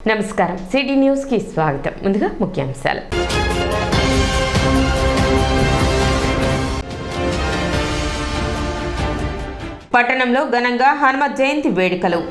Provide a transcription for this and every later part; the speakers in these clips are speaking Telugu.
నమస్కారం సిటీ న్యూస్ కి స్వాగతం. ముందుగా ముఖ్యాంశాలు. పట్టణంలో ఘనంగా హనుమత్ జయంతి వేడుకలు.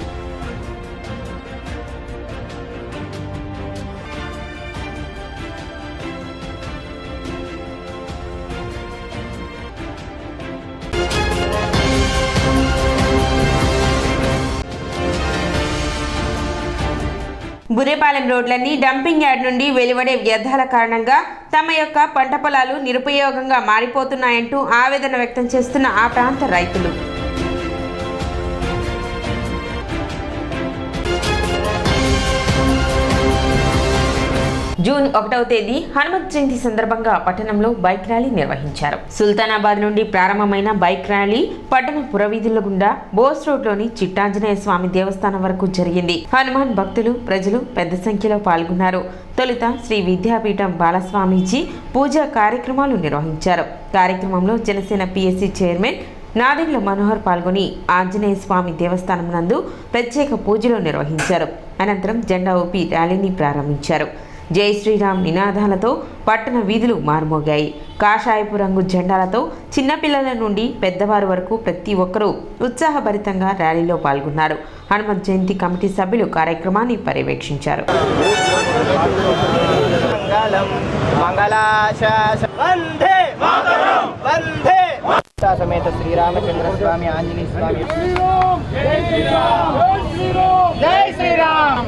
బురేపాలెం రోడ్లన్నీ డంపింగ్ యార్డ్ నుండి వెలువడే వ్యర్థాల కారణంగా తమ యొక్క పంట పొలాలు నిరుపయోగంగా మారిపోతున్నాయంటూ ఆవేదన వ్యక్తం చేస్తున్న ఆ ప్రాంత రైతులు. జూన్ 1వ తేదీ హనుమత్ జయంతి సందర్భంగా పట్టణంలో బైక్ ర్యాలీ నిర్వహించారు. సుల్తానాబాద్ నుండి ప్రారంభమైన బైక్ ర్యాలీ పట్టణ పురవీధుల గుండా బోస్ రోడ్లోని చిట్టాంజనేయ స్వామి దేవస్థానం వరకు జరిగింది. హనుమాన్ భక్తులు ప్రజలు పెద్ద సంఖ్యలో పాల్గొన్నారు. తొలుత శ్రీ విద్యాపీఠం బాలస్వామీజీ పూజా కార్యక్రమాలు నిర్వహించారు. కార్యక్రమంలో జనసేన పిఎస్సి చైర్మన్ నాదెండ్ల మనోహర్ పాల్గొని ఆంజనేయ స్వామి దేవస్థానం నందు ప్రత్యేక పూజలు నిర్వహించారు. అనంతరం జెండా ఊపి ర్యాలీని ప్రారంభించారు. జై శ్రీరామ్ నినాదాలతో పట్టణ వీధులు మారుమోగాయి. కాషాయపు రంగు జెండాలతో చిన్నపిల్లల నుండి పెద్దవారు వరకు ప్రతి ఒక్కరూ ఉత్సాహభరితంగా ర్యాలీలో పాల్గొన్నారు. హనుమత్ జయంతి కమిటీ సభ్యులు కార్యక్రమాన్ని పర్యవేక్షించారు. సమేత శ్రీరామచంద్ర స్వామి ఆంజనేయ స్వామి జై శ్రీరామ్.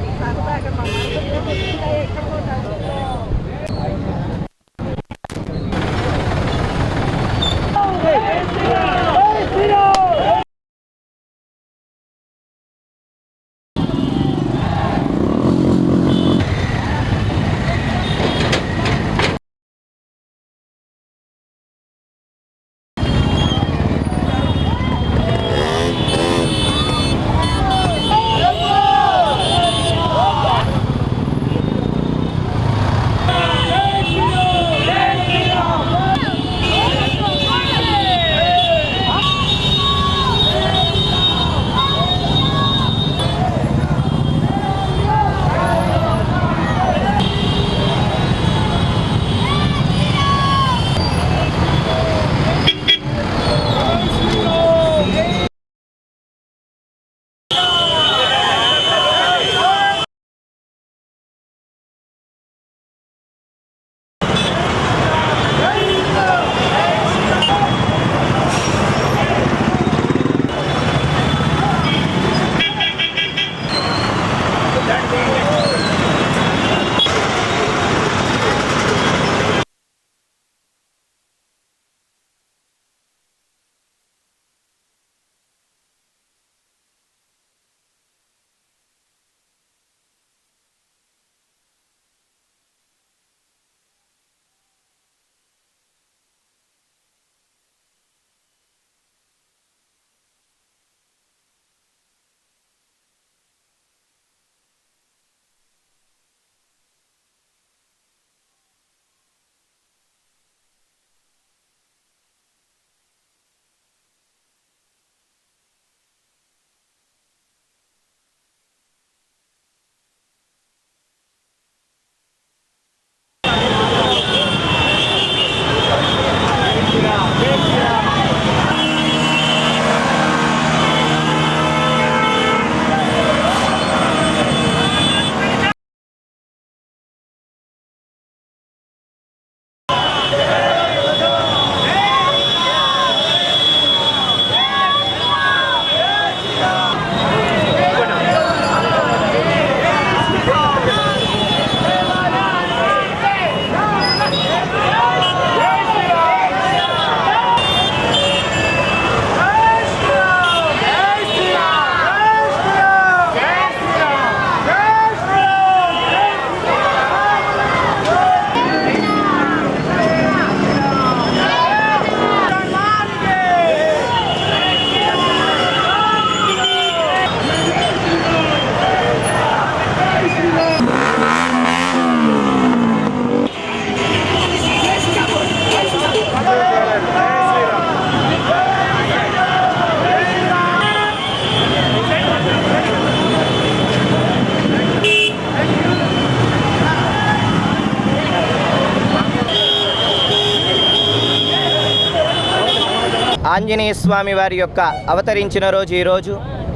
ఆంజనేయ స్వామి వారి యొక్క అవతరించిన రోజు ఈరోజు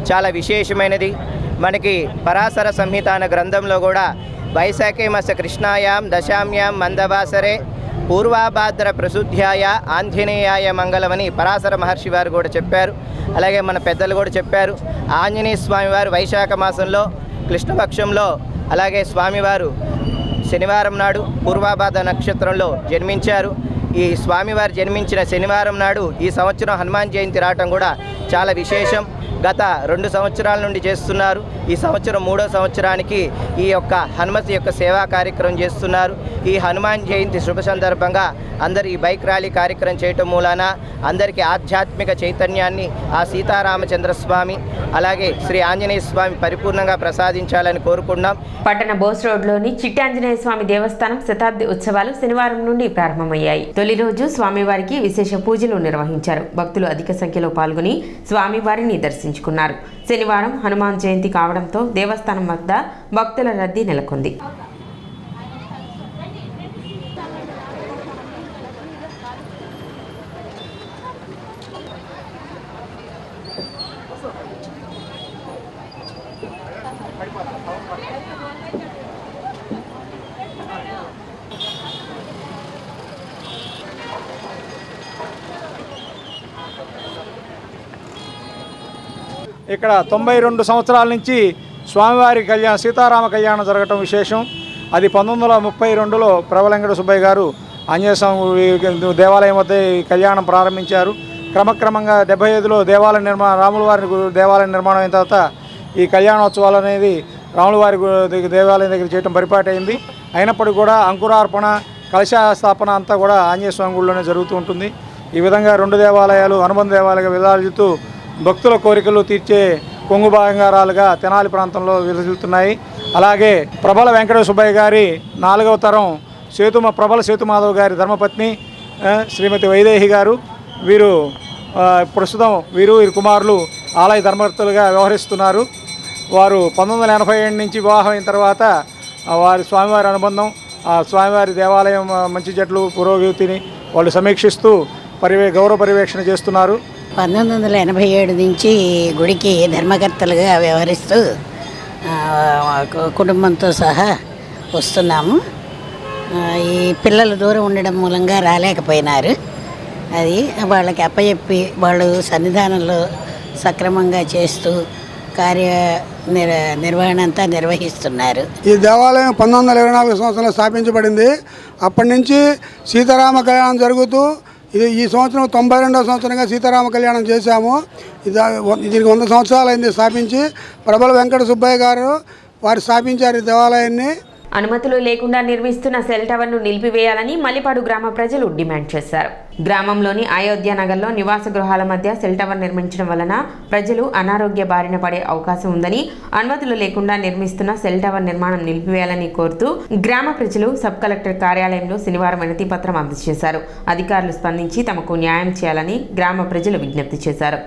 చాలా విశేషమైనది. మనకి పరాశర సంహిత అనే గ్రంథంలో కూడా వైశాఖే మాస కృష్ణాయాం దశామ్యాం మందవాసరే పూర్వాభాద్ర ప్రశుద్ధ్యాయ ఆంజనేయాయ మంగళమని పరాశర మహర్షి వారు కూడా చెప్పారు. అలాగే మన పెద్దలు కూడా చెప్పారు. ఆంజనేయ స్వామివారు వైశాఖ మాసంలో కృష్ణపక్షంలో, అలాగే స్వామివారు శనివారం నాడు పూర్వాభాద్ర నక్షత్రంలో జన్మించారు. ఈ స్వామివారు జన్మించిన శనివారం నాడు ఈ సంవత్సరం హనుమాన్ జయంతి రావటం కూడా చాలా విశేషం. గత 2 సంవత్సరాల నుండి చేస్తున్నారు. ఈ సంవత్సరం 3వ సంవత్సరానికి ఈ యొక్క హనుమతి యొక్క సేవా కార్యక్రమం చేస్తున్నారు. ఈ హనుమాన్ జయంతి శుభ సందర్భంగా అందరు ఈ బైక్ ర్యాలీ కార్యక్రమం చేయటం మూలాన అందరికీ ఆధ్యాత్మిక చైతన్యాన్ని ఆ సీతారామచంద్ర స్వామి అలాగే శ్రీ ఆంజనేయ స్వామి పరిపూర్ణంగా ప్రసాదించాలని కోరుకున్నాం. పట్టణ బోస్ రోడ్లోని చిట్టాంజనేయ స్వామి దేవస్థానం శతాబ్ది ఉత్సవాలు శనివారం నుండి ప్రారంభమయ్యాయి. తొలి రోజు స్వామివారికి విశేష పూజలు నిర్వహించారు. భక్తులు అధిక సంఖ్యలో పాల్గొని స్వామివారిని దర్శించుకున్నారు. శనివారం హనుమాన్ జయంతి కావడంతో దేవస్థానం వద్ద భక్తుల రద్దీ నెలకొంది. ఇక్కడ 92 సంవత్సరాల నుంచి స్వామివారి సీతారామ కళ్యాణం జరగటం విశేషం. అది 1932లో ప్రబలంగడ సుబ్బయ్య గారు ఆంజనేయ స్వామి దేవాలయం వద్ద ఈ కళ్యాణం ప్రారంభించారు. క్రమక్రమంగా 75లో దేవాలయ నిర్మాణం, రాముల వారి దేవాలయం నిర్మాణం అయిన తర్వాత ఈ కళ్యాణోత్సవాలు అనేది రాముల వారి దేవాలయం దగ్గర చేయడం పరిపాటైంది. అయినప్పటికీ కూడా అంకురార్పణ, కలశ స్థాపన అంతా కూడా ఆంజనేయ స్వామి గుడిలోనే జరుగుతూ ఉంటుంది. ఈ విధంగా 2 దేవాలయాలు అనుబంధ దేవాలయాలుగా విరాజిల్లుతూ భక్తుల కోరికలు తీర్చే కొంగు బంగారాలుగా తెనాలి ప్రాంతంలో విరాజిల్లుతున్నాయి. అలాగే ప్రబల వెంకట సుబ్బయ్య గారి 4వ తరం ప్రబల సేతుమాధవ్ గారి ధర్మపత్ని శ్రీమతి వైదేహి గారు, వీరు ప్రస్తుతం వీరి కుమారులు ఆలయ ధర్మకర్తలుగా వ్యవహరిస్తున్నారు. వారు 1987 నుంచి వివాహం అయిన తర్వాత వారి స్వామివారి అనుబంధం, స్వామివారి దేవాలయం మంచి జట్లు పురోగతిని వాళ్ళు సమీక్షిస్తూ గౌరవ పర్యవేక్షణ చేస్తున్నారు. 1987 నుంచి గుడికి ధర్మకర్తలుగా వ్యవహరిస్తూ కుటుంబంతో సహా వస్తున్నాము. ఈ పిల్లలు దూరం ఉండడం మూలంగా రాలేకపోయినారు. అది వాళ్ళకి అప్పచెప్పి వాళ్ళు సన్నిధానంలో సక్రమంగా చేస్తూ నిర్వహణ అంతా నిర్వహిస్తున్నారు. ఈ దేవాలయం 1924 సంవత్సరంలో స్థాపించబడింది. అప్పటి నుంచి సీతారామ కళ్యాణం జరుగుతూ ఈ సంవత్సరం 92వ సంవత్సరంగా సీతారామ కళ్యాణం చేశాము. దీనికి 100 సంవత్సరాలు అయింది స్థాపించి. ప్రబల వెంకట సుబ్బయ్య గారు వారు స్థాపించారు ఈ దేవాలయాన్ని. అనుమతులు లేకుండా నిర్మిస్తున్న సెల్ టవర్ను నిలిపివేయాలని మల్లిపాడు గ్రామ ప్రజలు డిమాండ్ చేశారు. గ్రామంలోని అయోధ్య నగర్లో నివాస గృహాల మధ్య సెల్ టవర్ నిర్మించడం వలన ప్రజలు అనారోగ్య బారిన పడే అవకాశం ఉందని, అనుమతులు లేకుండా నిర్మిస్తున్న సెల్ టవర్ నిర్మాణం నిలిపివేయాలని కోరుతూ గ్రామ ప్రజలు సబ్ కలెక్టర్ కార్యాలయంలో శనివారం వినతి పత్రం అందజేశారు. అధికారులు స్పందించి తమకు న్యాయం చేయాలని గ్రామ ప్రజలు విజ్ఞప్తి చేశారు.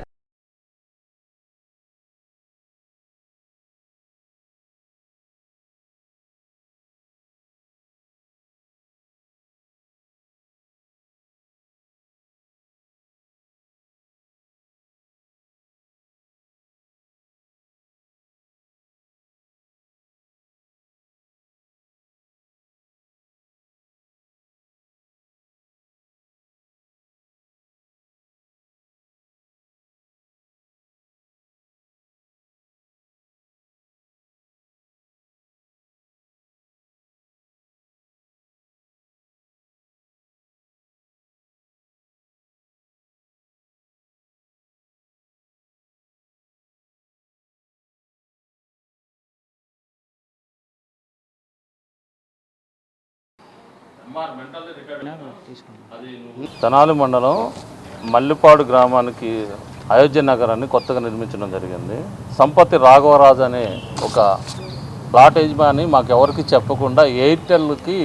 తెనాలి మండలం మల్లిపాడు గ్రామానికి అయోధ్య నగరాన్ని కొత్తగా నిర్మించడం జరిగింది. సంపత్తి రాఘవరాజు అనే ఒక ప్లాట్ యజమాని మాకు ఎవరికి చెప్పకుండా ఎయిర్టెల్కి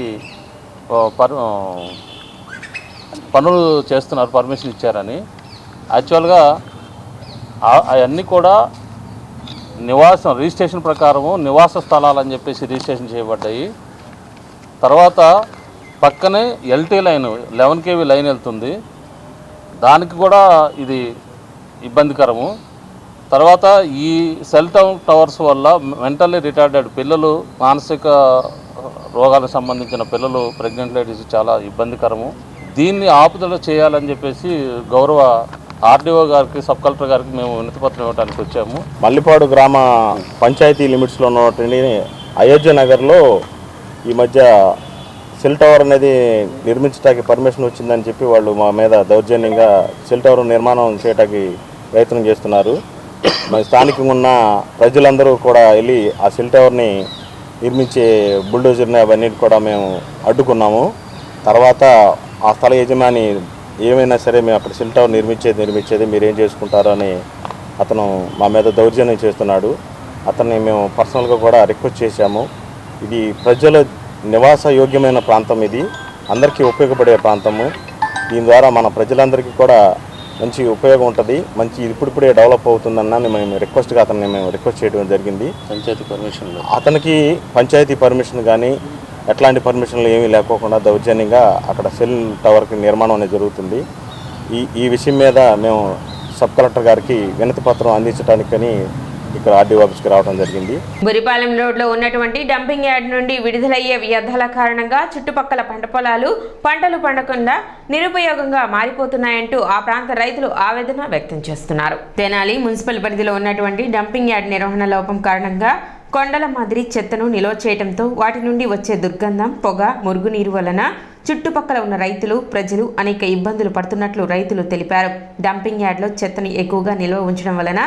పనులు చేస్తున్నారు, పర్మిషన్ ఇచ్చారని. యాక్చువల్గా అవన్నీ కూడా రిజిస్ట్రేషన్ ప్రకారము నివాస స్థలాలని చెప్పేసి రిజిస్ట్రేషన్ చేయబడ్డాయి. తర్వాత పక్కనే ఎల్టీ లైన్ 11 kV లైన్ వెళ్తుంది. దానికి కూడా ఇది ఇబ్బందికరము. తర్వాత ఈ సెల్ టవర్స్ వల్ల మెంటల్లీ రిటార్డెడ్ పిల్లలు, మానసిక రోగాలకు సంబంధించిన పిల్లలు, ప్రెగ్నెంట్ లేడీస్ చాలా ఇబ్బందికరము. దీన్ని ఆపుదల చేయాలని చెప్పేసి గౌరవ ఆర్డీఓ గారికి, సబ్ కలెక్టర్ గారికి మేము వినతిపత్రం ఇవ్వడానికి వచ్చాము. మల్లిపాడు గ్రామ పంచాయతీ లిమిట్స్లో ఉన్నటువంటి అయోధ్య నగర్లో ఈ మధ్య సెల్ టవర్ అనేది నిర్మించడానికి పర్మిషన్ వచ్చిందని చెప్పి వాళ్ళు మా మీద దౌర్జన్యంగా సెల్ టవర్ నిర్మాణం చేయడానికి ప్రయత్నం చేస్తున్నారు. మరి స్థానికంగా ఉన్న ప్రజలందరూ కూడా వెళ్ళి ఆ సెల్ టవర్ని నిర్మించే బుల్డోజర్ని అవన్నీ కూడా మేము అడ్డుకున్నాము. తర్వాత ఆ స్థల యజమాని ఏమైనా సరే మేము అక్కడ సెల్ టవర్ నిర్మించేది మీరేం చేసుకుంటారో అని అతను మా మీద దౌర్జన్యం చేస్తున్నాడు. అతన్ని మేము పర్సనల్గా కూడా రిక్వెస్ట్ చేశాము. ఇది ప్రజల నివాస యోగ్యమైన ప్రాంతం, ఇది అందరికీ ఉపయోగపడే ప్రాంతము. దీని ద్వారా మన ప్రజలందరికీ కూడా మంచి ఉపయోగం ఉంటుంది. మంచి ఇప్పుడిప్పుడే డెవలప్ అవుతుందన్న మేము రిక్వెస్ట్ చేయడం జరిగింది. అతనికి పంచాయతీ పర్మిషన్ కానీ ఎట్లాంటి పర్మిషన్లు ఏమీ లేకోకుండా దౌర్జన్యంగా అక్కడ సెల్ టవర్కి నిర్మాణం అనేది జరుగుతుంది. ఈ విషయం మీద మేము సబ్ కలెక్టర్ గారికి వినతి పత్రం అందించడానికని ఇక్కడ ఆర్డీఓ ఆఫీస్కి రావడం జరిగింది. బురిపాలెం రోడ్లో ఉన్నటువంటి డంపింగ్ యార్డ్ నుండి విడుదలయ్యే వ్యర్థాల కారణంగా చుట్టుపక్కల పంట పొలాలు పంటలు పండకుండా నిరుపయోగంగా మారిపోతున్నాయంటూ ఆ ప్రాంత రైతులు ఆవేదన వ్యక్తం చేస్తున్నారు. తెనాలి మున్సిపల్ పరిధిలో ఉన్నటువంటి డంపింగ్ యార్డ్ నిర్వహణ లోపం కారణంగా కొండల మాదిరి చెత్తను నిల్వ చేయడంతో వాటి నుండి వచ్చే దుర్గంధం, పొగ, మురుగునీరు వలన చుట్టుపక్కల ఉన్న రైతులు, ప్రజలు అనేక ఇబ్బందులు పడుతున్నట్లు రైతులు తెలిపారు. డంపింగ్ యార్డ్లో చెత్తను ఎక్కువగా నిల్వ ఉంచడం వలన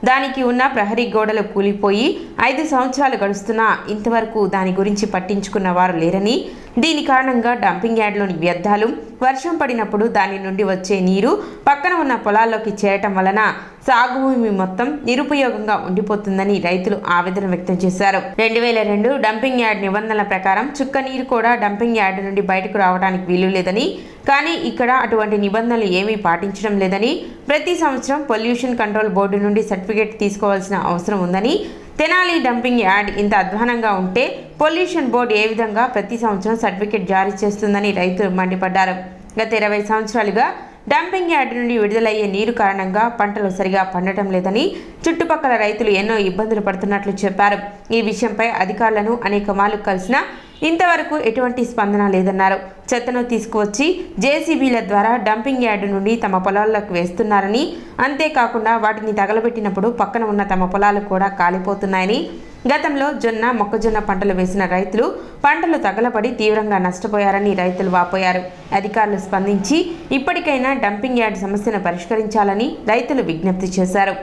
దానికి ఉన్న ప్రహరీ గోడలు కూలిపోయి 5 సంవత్సరాలు గడుస్తున్నా ఇంతవరకు దాని గురించి పట్టించుకున్న వారు లేరని, దీని కారణంగా డంపింగ్ యార్డ్లోని వ్యర్థాలు వర్షం పడినప్పుడు దాని నుండి వచ్చే నీరు పక్కన ఉన్న పొలాల్లోకి చేరటం వలన సాగు భూమి మొత్తం నిరుపయోగంగా ఉండిపోతుందని రైతులు ఆవేదన వ్యక్తం చేశారు. 2002 డంపింగ్ యార్డ్ నిబంధనల ప్రకారం చుక్క నీరు కూడా డంపింగ్ యార్డ్ నుండి బయటకు రావడానికి వీలు లేదని, కానీ ఇక్కడ అటువంటి నిబంధనలు ఏమీ పాటించడం లేదని, ప్రతి సంవత్సరం పొల్యూషన్ కంట్రోల్ బోర్డు నుండి సర్టిఫికేట్ తీసుకోవాల్సిన అవసరం ఉందని, తెనాలి డంపింగ్ యార్డ్ ఇంత అధ్వానంగా ఉంటే పొల్యూషన్ బోర్డు ఏ విధంగా ప్రతి సంవత్సరం సర్టిఫికేట్ జారీ చేస్తుందని రైతులు మండిపడ్డారు. గత 20 సంవత్సరాలుగా డంపింగ్ యార్డ్ నుండి విడుదలయ్యే నీరు కారణంగా పంటలు సరిగా పండటం లేదని చుట్టుపక్కల రైతులు ఎన్నో ఇబ్బందులు పడుతున్నట్లు చెప్పారు. ఈ విషయంపై అధికారులను అనేక మార్లు కలిసినా ఇంతవరకు ఎటువంటి స్పందన లేదన్నారు. చెత్తను తీసుకువచ్చి జేసీబీల ద్వారా డంపింగ్ యార్డు నుండి తమ పొలాల్లోకి వేస్తున్నారని, అంతేకాకుండా వాటిని తగలబెట్టినప్పుడు పక్కన ఉన్న తమ పొలాలు కూడా కాలిపోతున్నాయని, గతంలో జొన్న, మొక్కజొన్న పంటలు వేసిన రైతులు పంటలు తగలబడి తీవ్రంగా నష్టపోయారని రైతులు వాపోయారు. అధికారులు స్పందించి ఇప్పటికైనా డంపింగ్ యార్డ్ సమస్యను పరిష్కరించాలని రైతులు విజ్ఞప్తి చేశారు.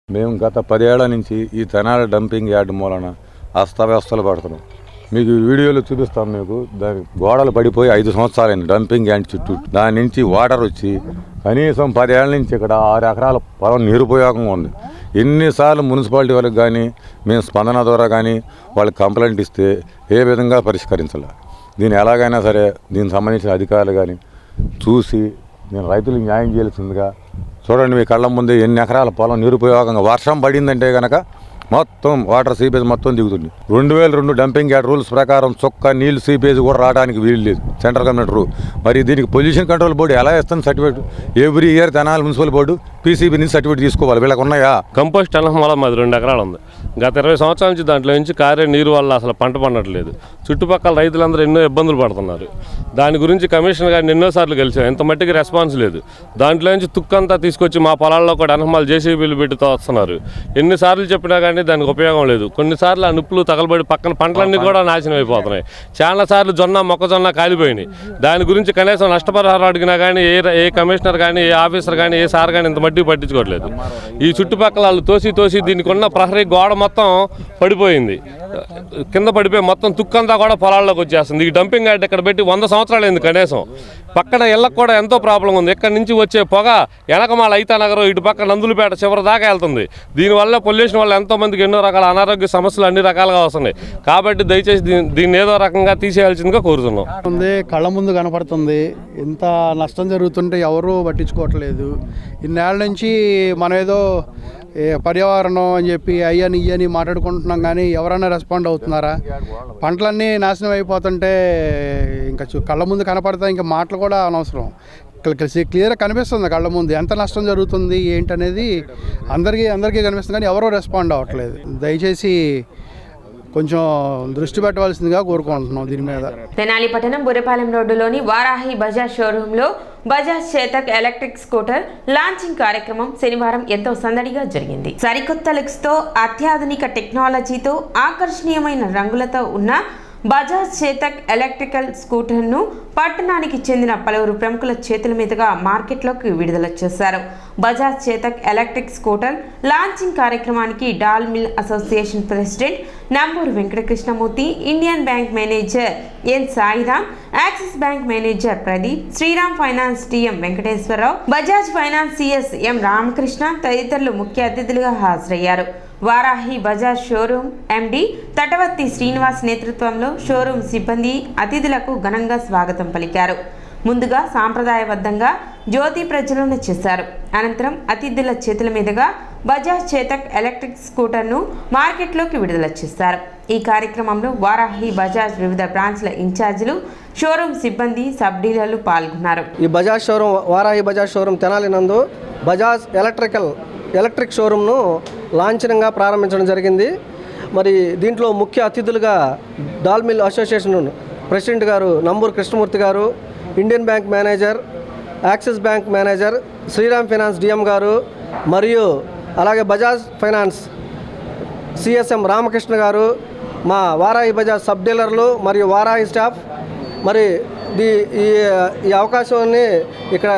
మేము గత 10 ఏళ్ల నుంచి ఈ తెనాలి డంపింగ్ యార్డ్ మూలన అస్తవ్యస్తలు పడుతున్నాం. మీకు వీడియోలు చూపిస్తాం. మీకు దాని గోడలు పడిపోయి 5 సంవత్సరాలైంది డంపింగ్ యార్డ్ చుట్టూ. దాని నుంచి వాటర్ వచ్చి కనీసం 10 ఏళ్ల నుంచి ఇక్కడ 6 ఎకరాల పొలం నిరుపయోగంగా ఉంది. ఎన్నిసార్లు మున్సిపాలిటీ వాళ్ళకి కానీ మేము స్పందన ద్వారా కానీ వాళ్ళకి కంప్లైంట్ ఇస్తే ఏ విధంగా పరిష్కరించాలి. దీన్ని ఎలాగైనా సరే దీనికి సంబంధించిన అధికారులు కానీ చూసి నేను రైతులకు న్యాయం చేయాల్సిందిగా. చూడండి, మీ కళ్ళ ముందే ఎన్ని ఎకరాల పొలం నిరుపయోగంగా, వర్షం పడిందంటే కనుక మొత్తం వాటర్ సీపేజ్ మొత్తం దిగుతుంది. 2002 డంపింగ్ యార్డ్ రూల్స్ ప్రకారం చొక్క నీళ్లు సీపేజ్ కూడా రావడానికి వీలు లేదు, సెంట్రల్ గవర్నమెంట్ రూల్. మరి దీనికి పొల్యూషన్ కంట్రోల్ బోర్డు ఎలా ఇస్తుంది certificate? Every year Tenali municipal board PCB నుంచి సర్టిఫికేట్ తీసుకోవాలి. వీళ్ళకి ఉన్నాయా? కంపోస్ట్ అలా మాది 2 ఎకరాలు ఉంది. గత 20 సంవత్సరాల నుంచి దాంట్లో నుంచి కారే నీరు వల్ల అసలు పంట పండట్లేదు. చుట్టుపక్కల రైతులందరూ ఎన్నో ఇబ్బందులు పడుతున్నారు. దాని గురించి కమిషనర్ గారిని ఎన్నోసార్లు కలిసాం, ఎంత మట్టికి రెస్పాన్స్ లేదు. దాంట్లో నుంచి తుక్కంతా తీసుకొచ్చి మా పొలాల్లో కూడా అనహమాలు జేసీబీలు పెట్టి తోస్తున్నారు. ఎన్నిసార్లు చెప్పినా కానీ దానికి ఉపయోగం లేదు. కొన్నిసార్లు ఆ నిప్పులు తగలబడి పక్కన పంటలన్నీ కూడా నాశనం అయిపోతున్నాయి. చాలాసార్లు మొక్కజొన్న కాలిపోయినాయి. దాని గురించి కనీసం నష్టపరిహారం అడిగినా కానీ ఏ కమిషనర్ కానీ ఏ ఆఫీసర్ కానీ ఏ సార్ కానీ ఇంత మట్టికి పట్టించుకోవట్లేదు. ఈ చుట్టుపక్కల వాళ్ళు తోసి దీనికి ఉన్న ప్రహరీ గోడ మొత్తం పడిపోయింది, కింద పడిపోయి మొత్తం తుక్కంతా కూడా పొలాల్లోకి వచ్చేస్తుంది. ఈ డంపింగ్ యార్డ్ ఇక్కడ పెట్టి 100 సంవత్సరాలు అయింది. కనీసం పక్కన ఇళ్ళకు కూడా ఎంతో ప్రాబ్లం ఉంది. ఇక్కడ నుంచి వచ్చే పొగ వెనకమాల ఐతానగరం ఇటు పక్క నందులపేట చివరి దాకా వెళ్తుంది. దీనివల్ల పొల్యూషన్ వల్ల ఎంతోమందికి ఎన్నో రకాల అనారోగ్య సమస్యలు అన్ని రకాలుగా వస్తున్నాయి. కాబట్టి దయచేసి దీన్ని ఏదో రకంగా తీసేయాల్సిందిగా కోరుతున్నాం. కళ్ళ ముందు కనపడుతుంది, ఇంత నష్టం జరుగుతుంటే ఎవరూ పట్టించుకోవట్లేదు. ఇన్నేళ్ళ నుంచి మనం ఏదో పర్యావరణం అని చెప్పి అయ్యని ఇయ్యని మాట్లాడుకుంటున్నాం, కానీ ఎవరైనా రెస్పాండ్ అవుతున్నారా? పంటలన్నీ నాశనం అయిపోతుంటే ఇంకా కళ్ళ ముందు కనపడతా ఇంకా మాటలు కూడా అనవసరం. క్లియర్గా కనిపిస్తుంది కళ్ళ ముందు ఎంత నష్టం జరుగుతుంది ఏంటనేది అందరికీ కనిపిస్తుంది, కానీ ఎవరో రెస్పాండ్ అవ్వట్లేదు. దయచేసి కొంచెం దృష్టి పెట్టవలసిందిగా కోరుకుంటున్నాం దీని మీద. తెనాలి పట్టణం బుర్రపాలెం రోడ్డులోని వారాహి బజాజ్ షోరూంలో Bajaj Chetak electric scooter launching కార్యక్రమం శనివారం ఎంతో సందడిగా జరిగింది. సరికొత్త లుక్స్ తో అత్యాధునిక టెక్నాలజీతో ఆకర్షణీయమైన రంగులతో ఉన్న బజాజ్ చేతక్ ఎలక్ట్రికల్ స్కూటర్ను పట్టణానికి చెందిన పలువురు ప్రముఖుల చేతుల మీదుగా మార్కెట్లోకి విడుదల చేశారు. Bajaj Chetak electric scooter launching కార్యక్రమానికి dal mill association president Namburu Venkatakrishnamurthy, Indian bank manager N Sairam, Axis bank manager Pradeep, Shriram finance TM Venkateswararao, Bajaj finance CS M Ramakrishna తదితరులు ముఖ్య అతిథులుగా హాజరయ్యారు. వారాహి బజాజ్ షోరూమ్ ఎండి తటవర్తి శ్రీనివాస్ నేతృత్వంలో షోరూమ్ సిబ్బంది అతిథులకు ఘనంగా స్వాగతం పలికారు. ముందుగా సాంప్రదాయబద్ధంగా జ్యోతి ప్రజ్వలన చేశారు. అనంతరం అతిథుల చేతుల మీదుగా బజాజ్ చేతక్ ఎలక్ట్రిక్ స్కూటర్ను మార్కెట్లోకి విడుదల చేశారు. ఈ కార్యక్రమంలో వారాహి బజాజ్ వివిధ బ్రాంచ్ల ఇన్ఛార్జీలు, షోరూమ్ సిబ్బంది, సబ్ డీలర్లు పాల్గొన్నారు. ఈ బజాజ్ షోరూమ్ వారాహి బజాజ్ షోరూమ్ తెనాలి నందు బజాజ్ ఎలక్ట్రిక్ షోరూమ్ను లాంఛనంగా ప్రారంభించడం జరిగింది. మరి దీంట్లో ముఖ్య అతిథులుగా డాల్ మిల్ అసోసియేషన్ ప్రెసిడెంట్ గారు నంబూరు కృష్ణమూర్తి గారు, Indian bank manager, Axis bank manager Sriram finance DM గారు, మరియు అలాగే బజాజ్ ఫైనాన్స్ సిఎస్ఎం రామకృష్ణ గారు, మా వారాహి బజాజ్ సబ్ డీలర్లు మరియు వారాహి స్టాఫ్. మరి ఈ అవకాశాన్ని ఇక్కడ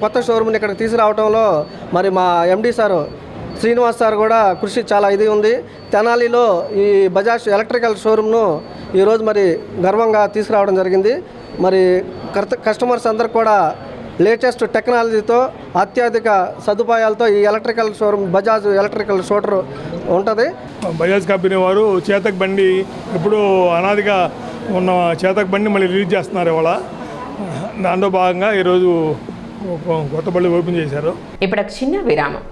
కొత్త షోరూమ్ని ఇక్కడ తీసుకురావడంలో మరి మా ఎండి సారు శ్రీనివాస్ సార్ కూడా కృషి చాలా ఇది ఉంది. తెనాలిలో ఈ బజాజ్ ఎలక్ట్రికల్ షోరూమ్ను ఈరోజు మరి గర్వంగా తీసుకురావడం జరిగింది. మరి కస్టమర్స్ అందరికి కూడా లేటెస్ట్ టెక్నాలజీతో అత్యధిక సదుపాయాలతో ఈ ఎలక్ట్రికల్ షోరూమ్ బజాజ్ ఎలక్ట్రికల్ షోటర్ ఉంటుంది. బజాజ్ కంపెనీ వారు చేతక్ బండి ఎప్పుడూ అనాదిగా ఉన్న చేతక్ బండి మళ్ళీ రిలీజ్ చేస్తున్నారు. ఇవాళ దాంట్లో భాగంగా ఈరోజు కొత్త బండి ఓపెన్ చేశారు. ఇప్పుడు చిన్న విరామం.